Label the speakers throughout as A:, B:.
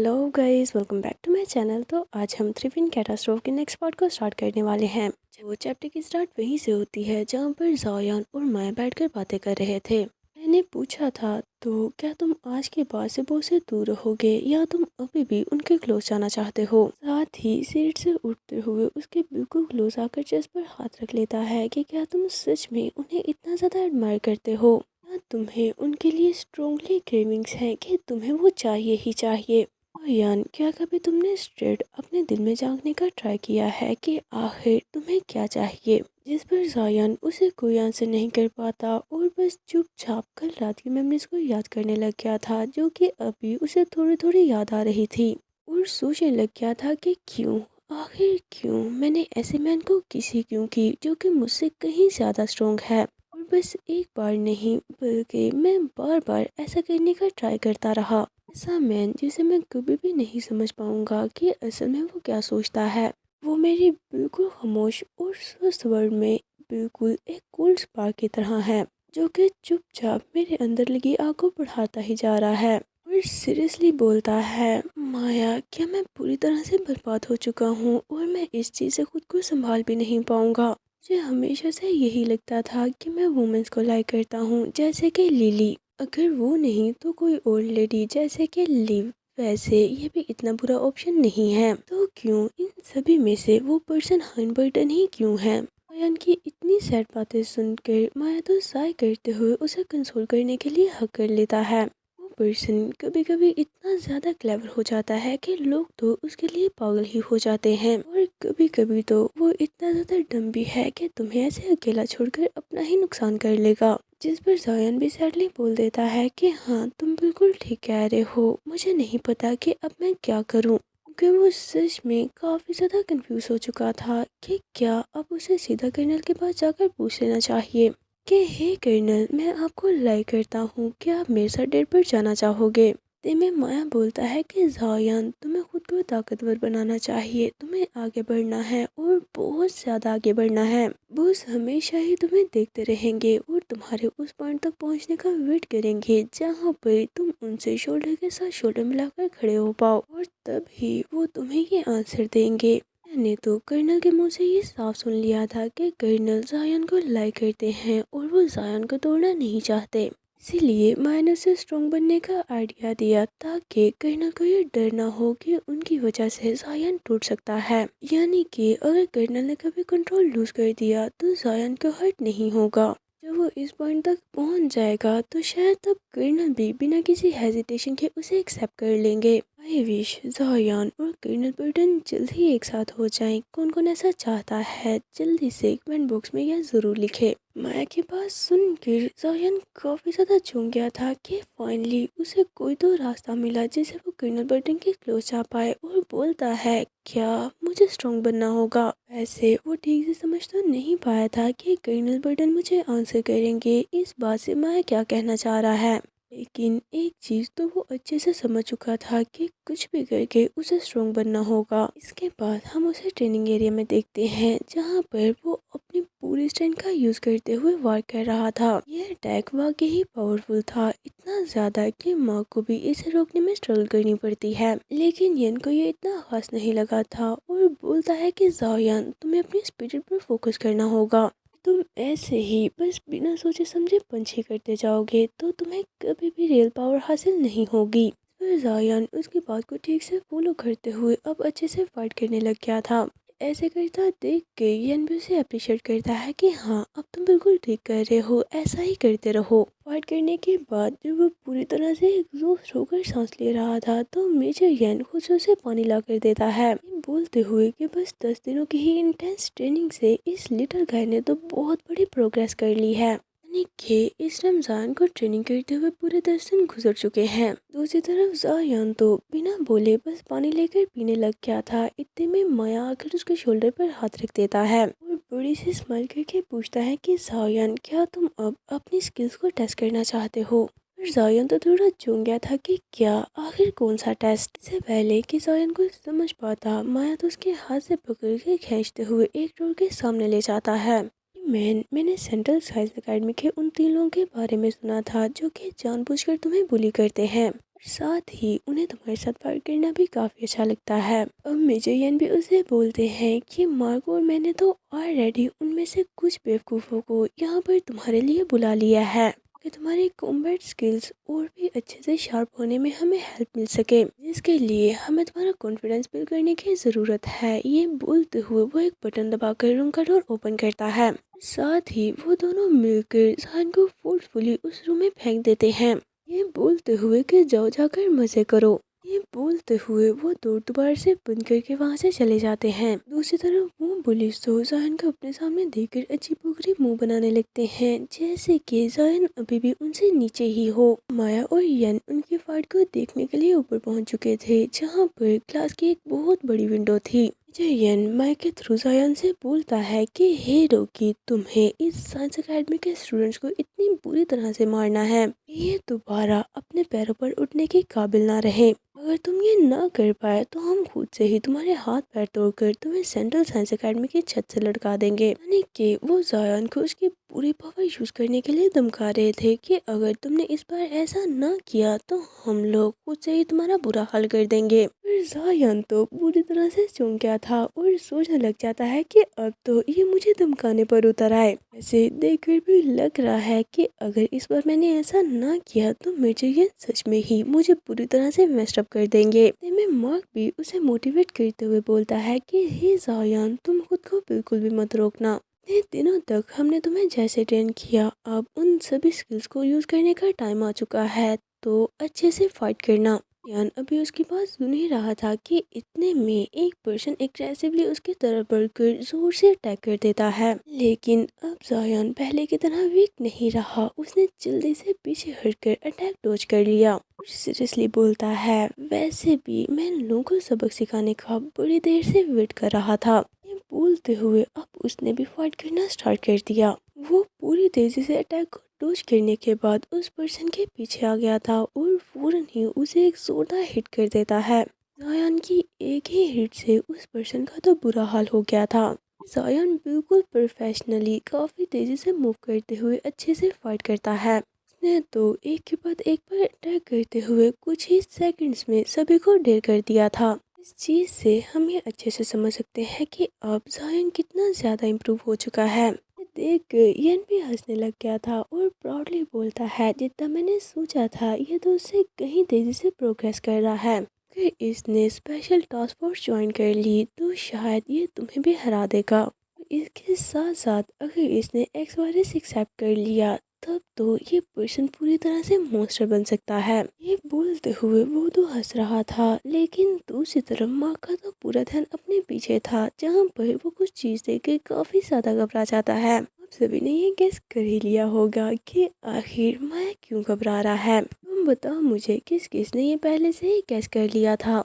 A: Hello guys, welcome back to my channel. तो आज हम 3 कैटास्ट्रोफ के नेक्स्ट पार्ट को स्टार्ट करने वाले हैं। वो चैप्टर की स्टार्ट वहीं से होती है जहाँ पर ज़ायान और माया बैठकर बातें कर रहे थे। मैंने पूछा था, तो क्या तुम आज के बाद से वो से दूर रहोगे या तुम अभी भी उनके क्लोज जाना चाहते हो। साथ ही सीट से उठते हुए उसके बिल्कुल क्लोज आकर चेस्ट पर हाथ रख लेता है कि क्या तुम सच में उन्हें इतना ज़्यादा एडमायर करते हो, या तुम्हें उनके लिए स्ट्रोंगली क्रेविंग्स हैं कि तुम्हें वो चाहिए ही चाहिए। यान, क्या कभी तुमने स्ट्रेट अपने दिल में झांकने का ट्राई किया है कि आखिर तुम्हें क्या चाहिए। जिस पर ज़ायान उसे कोई आंसर नहीं कर पाता और बस चुपचाप कल रात की मेमोरीज को याद करने लग गया था, जो कि अभी उसे थोड़ी थोड़ी याद आ रही थी। और सोचने लग गया था कि क्यों, आखिर क्यों मैंने ऐसे मैन को किसी क्यों की जो कि मुझसे कहीं ज़्यादा स्ट्रोंग है। और बस एक बार नहीं बल्कि मैं बार बार ऐसा करने का ट्राई करता रहा। ऐसा मैन जिसे मैं कभी भी नहीं समझ पाऊंगा कि असल में वो क्या सोचता है। वो मेरी बिल्कुल खामोश और स्वस्थ वर्ल्ड में बिल्कुल एक कोल्ड स्पार्क की तरह है, जो कि चुपचाप मेरे अंदर लगी आग को बढ़ाता ही जा रहा है और सीरियसली बोलता है, माया, क्या मैं पूरी तरह से बर्बाद हो चुका हूँ और मैं इस चीज़ से खुद को संभाल भी नहीं पाऊंगा। मुझे हमेशा से यही लगता था कि मैं वुमेन्स को लाइक करता हूँ, जैसे कि लिली। अगर वो नहीं तो कोई और लेडी जैसे कि लिव। वैसे ये भी इतना बुरा ऑप्शन नहीं है, तो क्यों इन सभी में से वो पर्सन हनबर्टन ही क्यों है। मायान की इतनी सैड बातें सुनकर माया तो साय करते हुए उसे कंसोल करने के लिए हक कर लेता है। वो पर्सन कभी कभी इतना ज़्यादा क्लेवर हो जाता है कि लोग तो उसके लिए पागल ही हो जाते हैं, और कभी कभी तो वो इतना ज़्यादा डम भी है कि तुम्हें ऐसे अकेला छोड़कर अपना ही नुकसान कर लेगा। जिस पर ज़ायान भी सैडली बोल देता है कि हाँ, तुम बिल्कुल ठीक कह रहे हो, मुझे नहीं पता कि अब मैं क्या करूँ। क्योंकि वो सच में काफ़ी ज़्यादा कंफ्यूज हो चुका था कि क्या अब उसे सीधा कर्नल के पास जाकर पूछ लेना चाहिए कि हे कर्नल, मैं आपको लाइक करता हूँ, क्या आप मेरे साथ डेट पर जाना चाहोगे। ते में माया बोलता है कि ज़ायान, तुम्हें खुद को ताकतवर बनाना चाहिए, तुम्हें आगे बढ़ना है और बहुत ज़्यादा आगे बढ़ना है। बॉस हमेशा ही तुम्हें देखते रहेंगे और तुम्हारे उस पॉइंट तक पहुंचने का वेट करेंगे जहां पर तुम उनसे शोल्डर के साथ शोल्डर मिलाकर खड़े हो पाओ, और तब ही वो तुम्हें ये आंसर देंगे। मैंने तो कर्नल के मुंह से ये साफ सुन लिया था कि कर्नल ज़ायान को लाइक करते हैं और वो ज़ायान को तोड़ना नहीं चाहते। इसीलिए मायने से स्ट्रॉन्ग बनने का आइडिया दिया ताकि कर्नल को ये डर ना हो कि उनकी वजह से ज़ायान टूट सकता है। यानी कि अगर कर्नल ने कभी कंट्रोल लूज कर दिया तो ज़ायान को हर्ट नहीं होगा। जब वो इस पॉइंट तक पहुंच जाएगा तो शायद तब कर्नल भी बिना किसी हेजिटेशन के उसे एक्सेप्ट कर लेंगे। आई विश ज़ायान और कर्नल बर्टन जल्द ही एक साथ हो जाएं। कौन कौन ऐसा चाहता है, जल्दी से कमेंट बॉक्स में यह ज़रूर लिखे। माया की बात सुनकर ज़ायान काफ़ी ज़्यादा चौंक गया था कि फाइनली उसे कोई तो रास्ता मिला जिससे वो कर्नल बर्टन के क्लोज जा पाए, और बोलता है, क्या मुझे स्ट्रॉन्ग बनना होगा। वैसे वो ठीक से समझ तो नहीं पाया था कि कर्नल बर्टन मुझे आंसर करेंगे इस बात से माया क्या कहना चाह रहा है, लेकिन एक चीज़ तो वो अच्छे से समझ चुका था कि कुछ भी करके उसे स्ट्रॉन्ग बनना होगा। इसके बाद हम उसे ट्रेनिंग एरिया में देखते हैं जहाँ पर वो अपनी पूरी स्ट्रेंथ का यूज़ करते हुए वार कर रहा था। यह अटैक वाकई ही पावरफुल था, इतना ज़्यादा कि माँ को भी इसे रोकने में स्ट्रगल करनी पड़ती है, लेकिन यन को ये इतना खास नहीं लगा था और बोलता है कि ज़ायान, तुम्हें अपनी स्पिरिट पर फोकस करना होगा। तुम ऐसे ही बस बिना सोचे समझे पंच ही करते जाओगे तो तुम्हें कभी भी रियल पावर हासिल नहीं होगी। पर ज़ायान उसकी बात को ठीक से फॉलो करते हुए अब अच्छे से फाइट करने लग गया था। ऐसे करता देख के यन भी उसे अप्रिशिएट करता है कि हाँ, अब तुम बिल्कुल ठीक कर रहे हो, ऐसा ही करते रहो। फाइट करने के बाद जब वो पूरी तरह से एग्जॉस्ट होकर सांस ले रहा था तो मेजर यन खुद से उसे पानी ला कर देता है, बोलते हुए कि बस 10 दिनों की ही इंटेंस ट्रेनिंग से इस लिटिल गाय ने तो बहुत बड़ी प्रोग्रेस कर ली है। यानी कि इस रमजान को ट्रेनिंग करते हुए पूरे 10 दिन गुजर चुके हैं। दूसरी तरफ ज़ायान तो बिना बोले बस पानी लेकर पीने लग गया था। इतने में माया आकर उसके शोल्डर पर हाथ रख देता है और बड़ी सी स्माइल करके पूछता है कि ज़ायान, क्या तुम अब अपनी स्किल्स को टेस्ट करना चाहते हो। ज़ायान तो थोड़ा चौंक गया था कि क्या, आखिर कौन सा टेस्ट। इससे पहले कि ज़ायान को समझ पाता, माया तो उसके हाथ से पकड़ के खींचते हुए एक डोर के सामने ले जाता है। मैंने सेंट्रल साइंस एकेडमी के उन 3 लोगों के बारे में सुना था जो कि जानबूझकर तुम्हें बुली करते हैं। साथ ही उन्हें तुम्हारे साथ फाइट करना भी काफ़ी अच्छा लगता है। अब मेजोयन भी उसे बोलते हैं कि मार्को और मैंने तो ऑलरेडी उनमें से कुछ बेवकूफ़ों को यहाँ पर तुम्हारे लिए बुला लिया है कि तुम्हारी कॉम्बैट स्किल्स और भी अच्छे से शार्प होने में हमें हेल्प मिल सके, जिसके लिए हमें तुम्हारा कॉन्फिडेंस बिल्ड करने की ज़रूरत है। ये बोलते हुए वो एक बटन दबाकर रूम का डोर ओपन करता है। साथ ही वो दोनों मिलकर जायन को फोर्सफुली उस रूम में फेंक देते हैं, ये बोलते हुए कि जाओ जाकर मजे करो। ये बोलते हुए वो डोर दोबारा से बंद करके वहाँ से चले जाते हैं। दूसरी तरफ वो पुलिस तो जायन को अपने सामने देखकर अजीबोगरीब मुंह बनाने लगते हैं, जैसे कि जायन अभी भी उनसे नीचे ही हो। माया और यन उनकी फाइट को देखने के लिए ऊपर पहुंच चुके थे, जहाँ पर ग्लास की एक बहुत बड़ी विंडो थी। यन माइक के थ्रू जायन से बोलता है कि हे रोकी, तुम्हें इस साइंस अकेडमी के स्टूडेंट्स को इतनी बुरी तरह से मारना है कि ये दोबारा अपने पैरों पर उठने के काबिल ना रहे। अगर तुम ये ना कर पाए तो हम खुद से ही तुम्हारे हाथ पैर तोड़कर तुम्हें सेंट्रल साइंस अकेडमी की छत से लटका देंगे। यानी कि वो जायन को उसकी पूरी पावर यूज करने के लिए धमका रहे थे कि अगर तुमने इस बार ऐसा ना किया तो हम लोग खुद से ही तुम्हारा बुरा हाल कर देंगे। फिर जायन तो पूरी तरह से चौंक गया था और सोचने लग जाता है कि अब तो ये मुझे धमकाने पर उतर आए। ऐसे देखकर भी लग रहा है कि अगर इस बार मैंने ऐसा ना किया तो मेजोयन सच में ही मुझे पूरी तरह से मेस्ड अप कर देंगे। में मार्क भी उसे मोटिवेट करते हुए बोलता है कि हे जायन, तुम खुद को बिल्कुल भी मत रोकना। इतने दिनों तक हमने तुम्हें जैसे ट्रेन किया, अब उन सभी स्किल्स को यूज करने का टाइम आ चुका है, तो अच्छे से फाइट करना। यान अभी उसकी बात सुन ही रहा था कि इतने में एक पर्सन एग्रेसिवली उसकी तरफ बढ़कर जोर से अटैक कर देता है, लेकिन अब जायन पहले की तरह वीक नहीं रहा। उसने जल्दी से पीछे हटकर अटैक डॉज कर लिया। सीरियसली बोलता है, वैसे भी मैं इन लोगों को सबक सिखाने का बड़ी देर से वेट कर रहा था। ये बोलते हुए अब उसने भी फाइट करना स्टार्ट कर दिया। वो पूरी तेजी से अटैक को डॉज करने के बाद उस पर्सन के पीछे आ गया था और फौरन ही उसे एक जोरदार हिट कर देता है। जायन की एक ही हिट से उस पर्सन का तो बुरा हाल हो गया था। जायन बिल्कुल प्रोफेशनली काफी तेजी से मूव करते हुए अच्छे से फाइट करता है। उसने तो एक के बाद एक पर अटैक करते हुए कुछ ही सेकंड्स में सभी को ढेर कर दिया था। इस चीज से हम ये अच्छे से समझ सकते हैं कि अब जायन कितना ज्यादा इम्प्रूव हो चुका है। देख कर यन भी हंसने लग गया था और प्राउडली बोलता है, जितना मैंने सोचा था ये तो उससे कहीं तेजी से प्रोग्रेस कर रहा है। अगर इसने स्पेशल टास्क फोर्स ज्वाइन कर ली तो शायद ये तुम्हें भी हरा देगा। इसके साथ साथ अगर इसने एक्स वायरस एक्सेप्ट कर लिया तब तो ये पर्सन पूरी तरह से मॉन्स्टर बन सकता है। ये बोलते हुए वो तो हंस रहा था, लेकिन दूसरी तरफ माँ का तो पूरा ध्यान अपने पीछे था, जहाँ पर वो कुछ चीज देख काफी ज्यादा घबरा जाता है। आप सभी ने ये गेस कर ही लिया होगा कि आखिर माया क्यों घबरा रहा है। तुम बताओ मुझे, किस किसने ये पहले से ही गेस कर लिया था।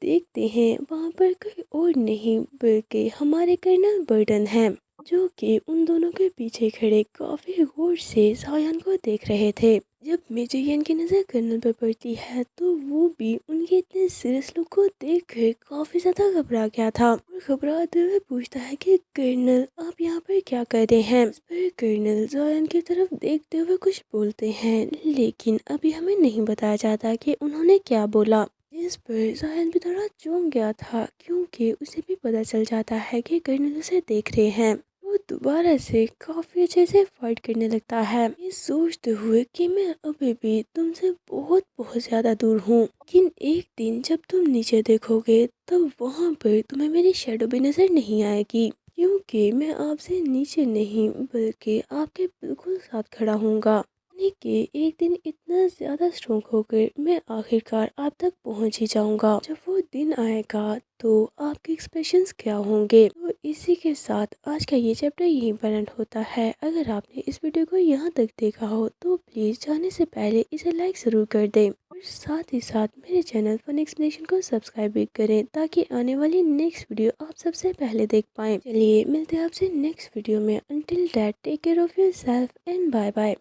A: देखते हैं वहाँ पर कोई और नहीं बल्कि हमारे कर्नल बर्टन हैं, जो कि उन दोनों के पीछे खड़े काफी गौर से जायन को देख रहे थे। जब मेजोयन की नजर कर्नल पर पड़ती है तो वो भी उनके इतने सीरियस लुक को देखकर काफी ज्यादा घबरा गया था और घबराते हुए पूछता है कि कर्नल, आप यहाँ पर क्या कर रहे हैं। इस पर कर्नल जायन की तरफ देखते हुए कुछ बोलते हैं, लेकिन अभी हमें नहीं बताया जाता कि उन्होंने क्या बोला। इस पर जायन भी थोड़ा चौंक गया था, क्योंकि उसे भी पता चल जाता है कि कर्नल उसे देख रहे हैं। वो दोबारा से काफी अच्छे से फाइट करने लगता है, ये सोचते हुए कि मैं अभी भी तुमसे बहुत बहुत ज्यादा दूर हूँ, लेकिन एक दिन जब तुम नीचे देखोगे तब वहाँ पर तुम्हें मेरी शैडो भी नजर नहीं आएगी, क्योंकि मैं आपसे नीचे नहीं बल्कि आपके बिल्कुल साथ खड़ा हूँगा। कि एक दिन इतना ज्यादा स्ट्रोंग होकर मैं आखिरकार आप तक पहुंच ही जाऊंगा। जब वो दिन आएगा तो आपके एक्सप्रेशंस क्या होंगे। तो इसी के साथ आज का ये चैप्टर यहीं पर एंड होता है। अगर आपने इस वीडियो को यहाँ तक देखा हो तो प्लीज जाने से पहले इसे लाइक जरूर कर दें और साथ ही साथ मेरे चैनल फन एक्सप्लेनेशन को सब्सक्राइब भी करें, ताकि आने वाली नेक्स्ट वीडियो आप सबसे पहले देख पाएं। चलिए मिलते हैं आपसे नेक्स्ट वीडियो में। Until that take care of your self and bye bye.